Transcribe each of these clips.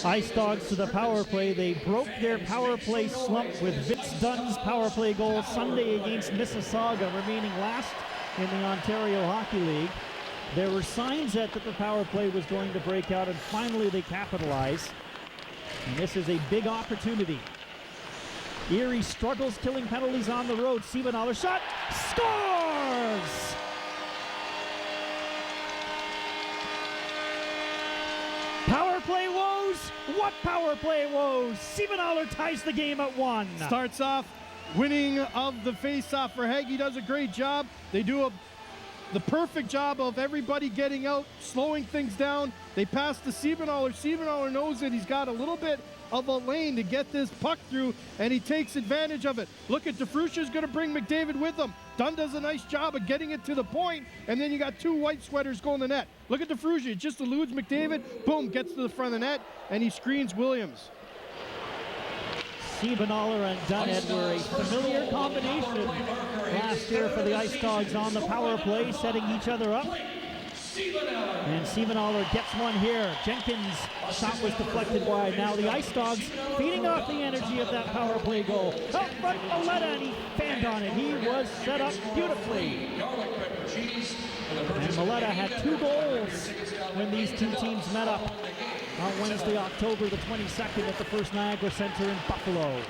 Ice Dogs to the power play. They broke their power play slump with Vince Dunn's power play goal Sunday against Mississauga, remaining last in the Ontario Hockey League. There were signs that the power play was going to break out, and finally they capitalize. And this is a big opportunity. Erie struggles killing penalties on the road. Siebenthaler shot, scores! Power play woes? What power play woes? Siebenthaler ties the game at 1. Starts off winning of the face-off. Verhaeghe does a great job. They do the perfect job of everybody getting out, slowing things down. They pass to Siebenthaler. Siebenthaler knows that he's got a little bit of a lane to get this puck through, and he takes advantage of it. Look at DeFrucia's going to bring McDavid with him. Dunn does a nice job of getting it to the point, and then you got two white sweaters going to the net. Look at DeFrucia. It just eludes McDavid. Boom, gets to the front of the net, and he screens Williams. Siebenthaler and Dunn were a familiar combination last year for the Ice Dogs on the power play, setting each other up. And Siebenthaler gets one here. Jenkins' shot was deflected wide. Now the Ice Dogs feeding off the energy of that power play goal. Out front, Maleta, and he fanned on it. He was set up beautifully. And Maleta had 2 goals when these two teams met up on Wednesday, October the 22nd at the First Niagara Center in Buffalo.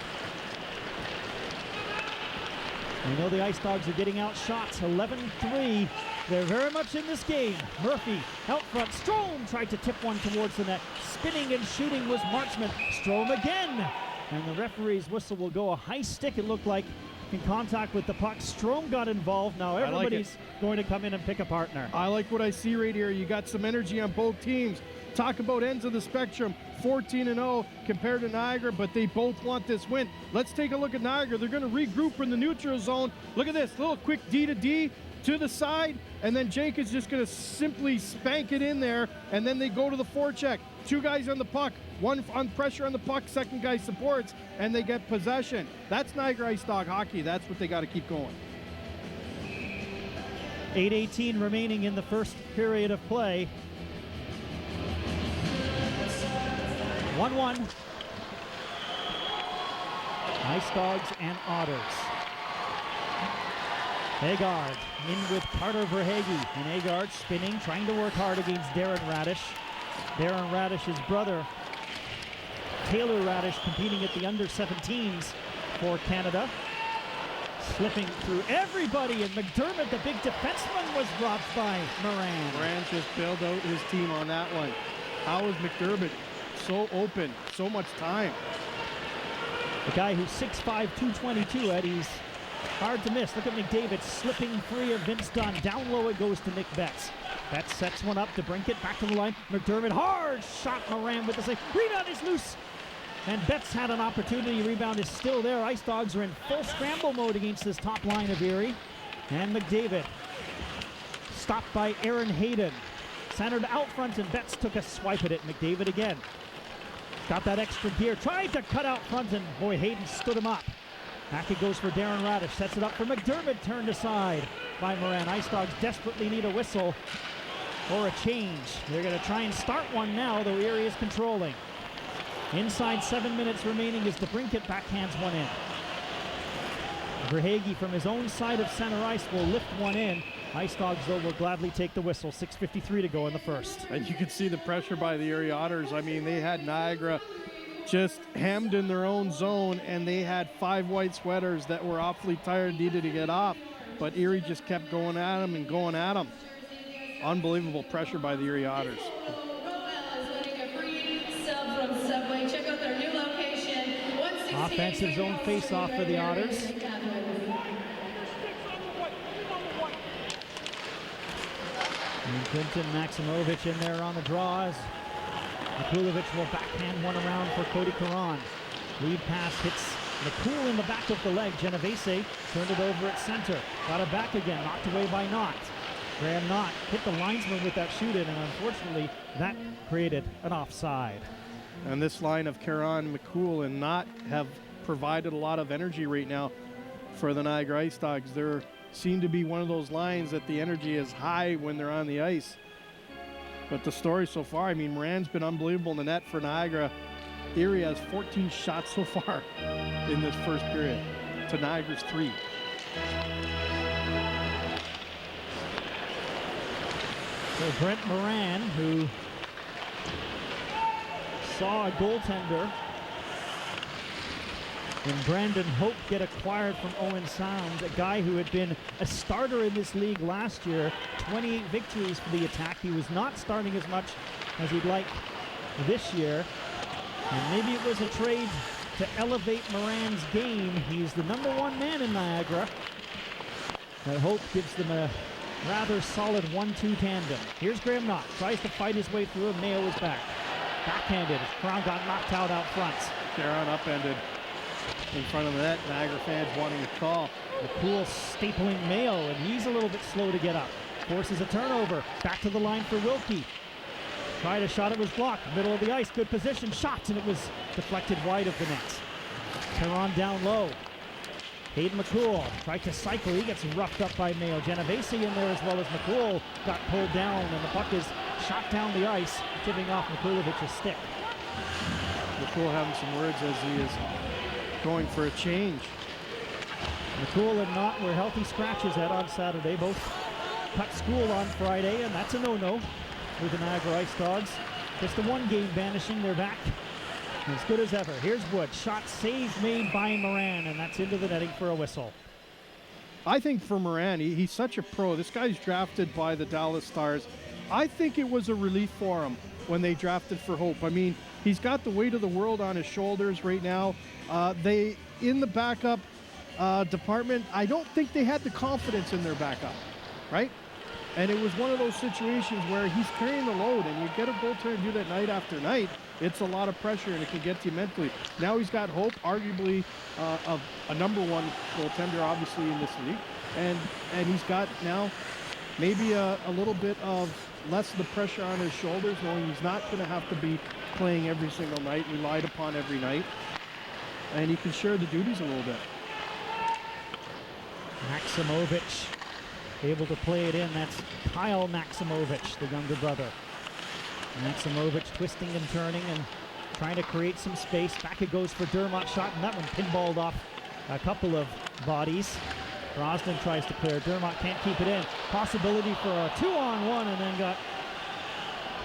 We know the Ice Dogs are getting out shots, 11-3. They're very much in this game. Murphy out front. Strome tried to tip one towards the net. Spinning and shooting was Marchment. Strome again. And the referee's whistle will go. A high stick, it looked like, in contact with the puck. Strome got involved. Now everybody's going to come in and pick a partner. I like what I see right here. You got some energy on both teams. Talk about ends of the spectrum. 14-0 compared to Niagara, but they both want this win. Let's take a look at Niagara. They're going to regroup from the neutral zone. Look at this little quick D to D to the side, and then Jake is just going to simply spank it in there, and then they go to the forecheck. 2 guys on the puck, 1 on pressure on the puck, 2nd guy supports, and they get possession. That's Niagara Ice Dog hockey. That's what they got to keep going. 8:18 remaining in the first period of play. 1-1. Ice Dogs and Otters. Agard in with Carter Verhaeghe, and Agard spinning, trying to work hard against Darren Radish. Darren Radish's brother, Taylor Radish, competing at the under-17s for Canada. Slipping through everybody, and McDermott, the big defenseman, was robbed by Moran. Moran just bailed out his team on that one. How is McDermott so open, so much time? The guy who's 6'5", 222, Eddie's hard to miss. Look at McDavid slipping free of Vince Dunn. Down low it goes to Nick Betts. Betts sets one up to Brinkett, back to the line. McDermott, hard shot, Moran with the save. Rebound is loose. And Betts had an opportunity. Rebound is still there. Ice Dogs are in full scramble mode against this top line of Erie. And McDavid stopped by Aaron Hayden. Centered out front, and Betts took a swipe at it. McDavid again. Got that extra gear. Tried to cut out front, and boy, Hayden stood him up. Back it goes for Darren Radish. Sets it up for McDermott. Turned aside by Moran. Ice Dogs desperately need a whistle or a change. They're going to try and start one now, though Erie is controlling. Inside 7 minutes remaining as DeBrincat backhands one in. Verhaeghe from his own side of center ice will lift one in. Ice Dogs, though, will gladly take the whistle. 6:53 to go in the first. And you can see the pressure by the Erie Otters. I mean, they had Niagara just hemmed in their own zone, and they had 5 white sweaters that were awfully tired, needed to get off. But Erie just kept going at them and going at them. Unbelievable pressure by the Erie Otters. Offensive zone face-off for the Otters. And Clinton Maximovic in there on the draws. Mikulovic will backhand one around for Cody Caron. Lead pass hits McCool in the back of the leg. Genovese turned it over at center. Got it back again, knocked away by Knott. Graham Knott hit the linesman with that shoot in, and unfortunately that created an offside. And this line of Caron, McCool, and Knott have provided a lot of energy right now for the Niagara Ice Dogs. They seem to be one of those lines that the energy is high when they're on the ice. But the story so far, I mean, Moran's been unbelievable in the net for Niagara. Erie has 14 shots so far in this first period to Niagara's 3. So Brent Moran, who saw a goaltender and Brandon Hope get acquired from Owen Sound, a guy who had been a starter in this league last year, 28 victories for the Attack. He was not starting as much as he'd like this year. And maybe it was a trade to elevate Moran's game. He's the #1 man in Niagara. That Hope gives them a rather solid 1-2 tandem. Here's Graham Knott, tries to fight his way through, and Mayo is back. Backhanded, Crown got knocked out front. Caron upended in front of the net. Niagara fans wanting a call. McCool stapling Mayo, and he's a little bit slow to get up. Forces a turnover, back to the line for Wilkie. Tried a shot, it was blocked. Middle of the ice, good position, shot, and it was deflected wide of the net. Caron down low. Hayden McCool tried to cycle, he gets roughed up by Mayo. Genovese in there as well as McCool got pulled down, and the puck is shot down the ice, tipping off Mikulovic's stick. McCool having some words as he is going for a change. McCool and Knott were healthy scratches head on Saturday. Both cut school on Friday, and that's a no-no with the Niagara Ice Dogs. Just a 1-game banishing, they're back as good as ever. Here's Wood, shot save made by Moran, and that's into the netting for a whistle. I think for Moran, he's such a pro. This guy's drafted by the Dallas Stars. I think it was a relief for him when they drafted for Hope. I mean, he's got the weight of the world on his shoulders right now. They, in the backup department, I don't think they had the confidence in their backup, right? And it was one of those situations where he's carrying the load, and you get a goaltender do that night after night, it's a lot of pressure, and it can get to you mentally. Now he's got Hope, arguably a #1 goaltender, obviously, in this league. And he's got now maybe a little bit of less of the pressure on his shoulders, knowing he's not going to have to be playing every single night, relied upon every night. And he can share the duties a little bit. Maximovic able to play it in. That's Kyle Maximovic, the younger brother. Maximovic twisting and turning and trying to create some space. Back it goes for Dermott, shot, and that one pinballed off a couple of bodies. Brosnan tries to clear. Dermott can't keep it in. Possibility for a 2-on-1, and then got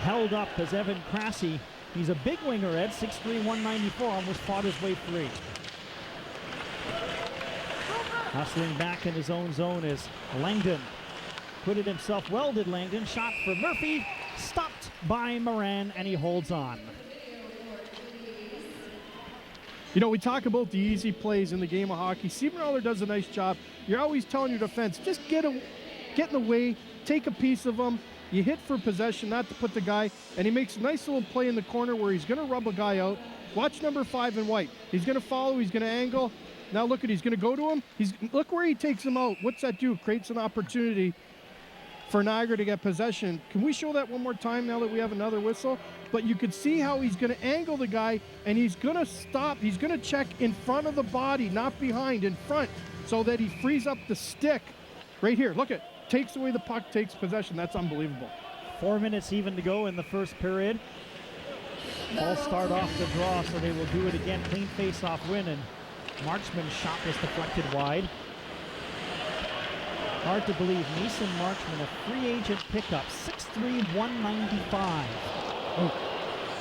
held up as Evan Krasse. He's a big winger, Ed, 6'3", 194, almost fought his way free. Hustling back in his own zone is Langdon. Put it himself, well did Langdon. Shot for Murphy, stopped by Moran, and he holds on. You know, we talk about the easy plays in the game of hockey. Siebenthaler does a nice job. You're always telling your defense, just get in the way, take a piece of them. You hit for possession, not to put the guy, and he makes a nice little play in the corner where he's going to rub a guy out. Watch number 5 in white. He's going to follow, he's going to angle. Now look at, he's going to go to him. Look where he takes him out. What's that do? Creates an opportunity for Niagara to get possession. Can we show that one more time now that we have another whistle? But you can see how he's going to angle the guy, and he's going to stop. He's going to check in front of the body, not behind, in front, so that he frees up the stick. Right here, look at, takes away the puck, takes possession. That's unbelievable. 4 minutes even to go in the first period. All start off the draw, so they will do it again. Clean face-off win, and Marchman's shot was deflected wide. Hard to believe, Mason Marchman, a free agent pickup, 6'3", 195. Oh,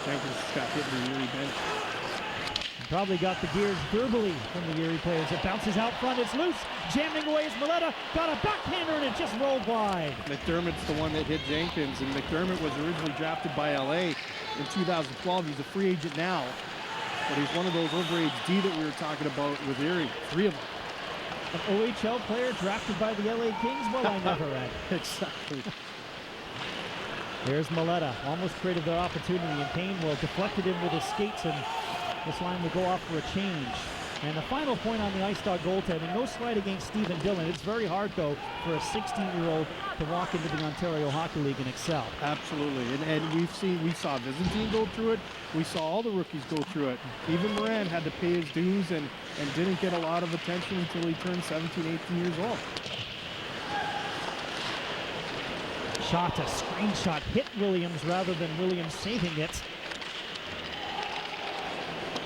Jenkins got hit in the Erie bench. Probably got the gears verbally from the Erie players. It bounces out front, it's loose, jamming away is Maleta, got a backhander and it just rolled wide. McDermott's the one that hit Jenkins, and McDermott was originally drafted by LA in 2012. He's a free agent now, but he's one of those overage D that we were talking about with Erie, 3 of them. An OHL player drafted by the LA Kings? Well, I never read. Exactly. There's Maleta, almost created their opportunity, and Payne will deflected him with his skates, and this line will go off for a change. And the final point on the Ice Dog goaltending, no slight against Stephen Dillon. It's very hard, though, for a 16-year-old to walk into the Ontario Hockey League and excel. Absolutely, and we saw Byzantine go through it. We saw all the rookies go through it. Even Moran had to pay his dues and didn't get a lot of attention until he turned 17, 18 years old. shot, a screen shot, hit Williams rather than Williams saving it.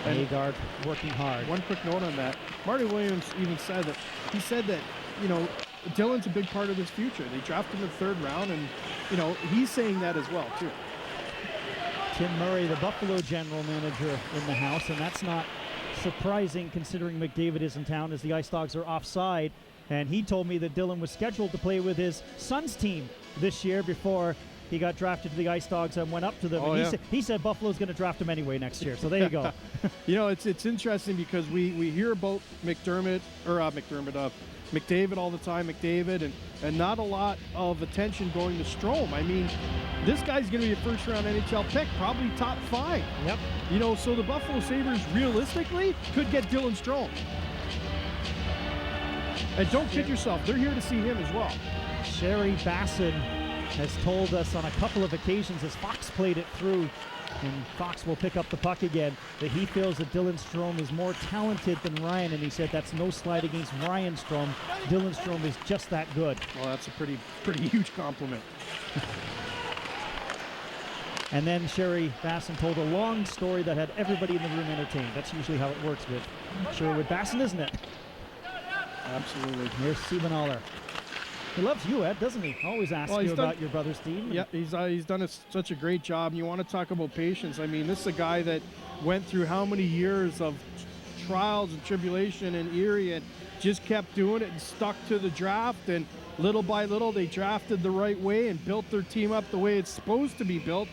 Agard working hard. One quick note on that. Marty Williams even said that, you know, Dylan's a big part of his future. They drafted him in the 3rd round, and, you know, he's saying that as well, too. Tim Murray, the Buffalo general manager, in the house, and that's not surprising considering McDavid is in town as the Ice Dogs are offside. And he told me that Dylan was scheduled to play with his son's team this year before he got drafted to the Ice Dogs and went up to them. Oh, and he said Buffalo's going to draft him anyway next year. So there you go. You know, it's interesting because we hear about McDavid all the time, and not a lot of attention going to Strome. I mean, this guy's going to be a first-round NHL pick, probably top 5. Yep. You know, so the Buffalo Sabres realistically could get Dylan Strome. And don't kid yourself, they're here to see him as well. Sherry Basson has told us on a couple of occasions as Fox played it through, and Fox will pick up the puck again, that he feels that Dylan Strome is more talented than Ryan, and he said that's no slight against Ryan Strome. Dylan Strome is just that good. Well, that's a pretty huge compliment. And then Sherry Basson told a long story that had everybody in the room entertained. That's usually how it works with Sherwood Basson, isn't it? Absolutely. Here's Stephen Aller. He loves you, Ed, doesn't he? Always asks you about your brother Steve. Yeah, he's done such a great job. And you want to talk about patience. I mean, this is a guy that went through how many years of trials and tribulation in Erie and just kept doing it and stuck to the draft. And little by little, they drafted the right way and built their team up the way it's supposed to be built.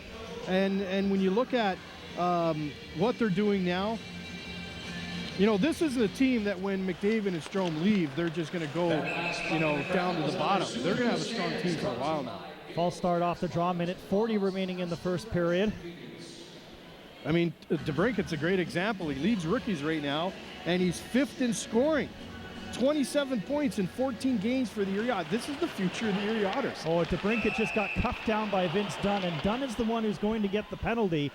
And when you look at what they're doing now, you know, this isn't a team that when McDavid and Strome leave, they're just going to go, you know, down to the bottom. They're going to have a strong team for a while now. False start off the draw, minute 40 remaining in the first period. I mean, DeBrincat's a great example. He leads rookies right now, and he's 5th in scoring. 27 points in 14 games for the Erie Otters. This is the future of the Erie Otters. Oh, DeBrincat just got cuffed down by Vince Dunn, and Dunn is the one who's going to get the penalty.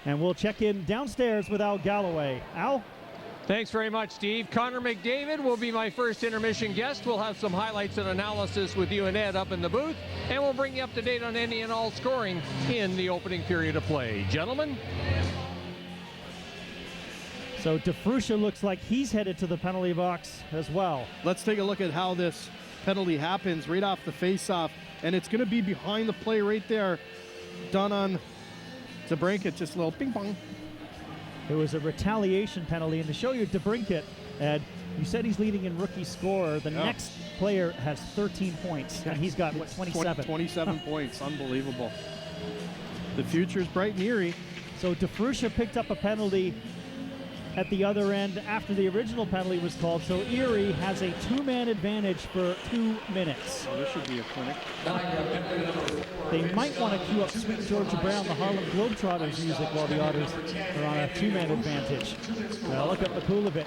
And we'll check in downstairs with Al Galloway. Al? Thanks very much, Steve. Connor McDavid will be my first intermission guest. We'll have some highlights and analysis with you and Ed up in the booth, and we'll bring you up to date on any and all scoring in the opening period of play. Gentlemen? So DeFruscia looks like he's headed to the penalty box as well. Let's take a look at how this penalty happens right off the face-off, and it's going to be behind the play right there, done on DeBrincat, just a little ping-pong. It was a retaliation penalty, and to show you DeBrincat, Ed, you said he's leading in rookie scorer. The next player has 13 points, and he's got, what, 27? 27 points. Unbelievable. The future's bright in Erie. So DeFruscia picked up a penalty at the other end after the original penalty was called, so Erie has a 2-man advantage for 2 minutes. Oh, this should be a clinic. They might want to cue up Sweet Georgia Brown, the Harlem Globetrotters music, while the Otters are on a 2-man advantage. Now look at Mikulovic.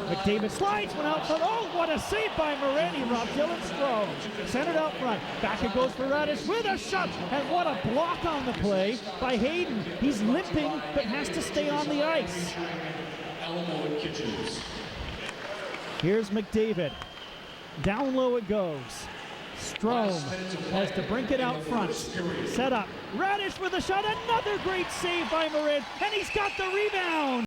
McDavid slides one out front. Oh, what a save by Moretti. Rob Dylan Strome centered out front. Back it goes for Radish with a shot. And what a block on the play by Hayden. He's limping, but has to stay on the ice. Here's McDavid. Down low it goes. Strome has to brink it out front. Set up. Radish with a shot. Another great save by Marin. And he's got the rebound.